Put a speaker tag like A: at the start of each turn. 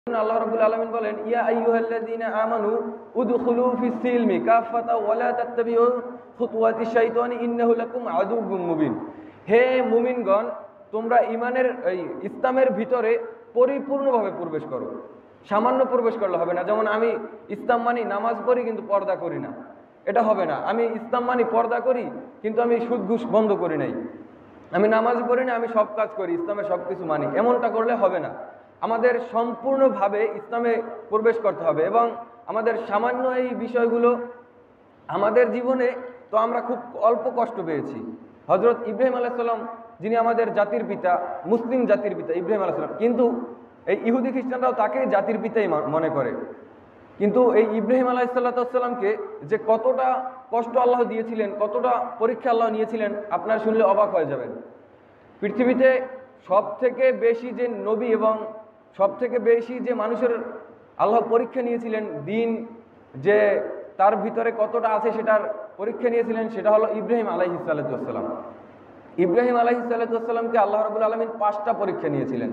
A: আল্লাহ রাব্বুল আলামিন বলেন, ইয়া আইয়ুহাল্লাযীনা আমানু উদখুলু ফিস সিলমি কাফাতা ওয়া লা তাত্তাবিউ খুতুওয়াতিশ শাইতানি ইন্নাহু লাকুম আদুউম মুবিন। হে মুমিনগণ, তোমরা ঈমানের ইসলামের ভিতরে পরিপূর্ণভাবে প্রবেশ করো। সামান্য প্রবেশ করলে হবে না। যেমন আমি ইসলাম মানি, নামাজ পড়ি কিন্তু পর্দা করি না, এটা হবে না। আমি ইসলাম মানি, পর্দা করি কিন্তু আমি সুদ ঘুষ বন্ধ করি নাই। আমি নামাজ পড়ি না, আমি সব কাজ করি, ইসলামের সব কিছু মানি, এমনটা করলে হবে না। আমাদের সম্পূর্ণভাবে ইসলামে প্রবেশ করতে হবে এবং আমাদের সামান্য এই বিষয়গুলো আমাদের জীবনে তো আমরা খুব অল্প কষ্ট পেয়েছি। হজরত ইব্রাহিম আলাইহিস সালাম, যিনি আমাদের জাতির পিতা, মুসলিম জাতির পিতা ইব্রাহিম আলাইহিস সালাম, কিন্তু এই ইহুদি খ্রিস্টানরাও তাকে জাতির পিতাই মনে করে। কিন্তু এই ইব্রাহিম আলাইহিসসালামকে যে কতটা কষ্ট আল্লাহ দিয়েছিলেন, কতটা পরীক্ষা আল্লাহ নিয়েছিলেন, আপনারা শুনলে অবাক হয়ে যাবেন। পৃথিবীতে সব থেকে বেশি যে নবী এবং সব থেকে বেশি যে মানুষের আল্লাহ পরীক্ষা নিয়েছিলেন, দিন যে তার ভিতরে কতটা আছে সেটার পরীক্ষা নিয়েছিলেন, সেটা হলো ইব্রাহিম আলাইহিসসালাম। ইব্রাহিম আলাইহিসসালামকে আল্লাহ রাব্বুল আলামিন 5টা পরীক্ষা নিয়েছিলেন।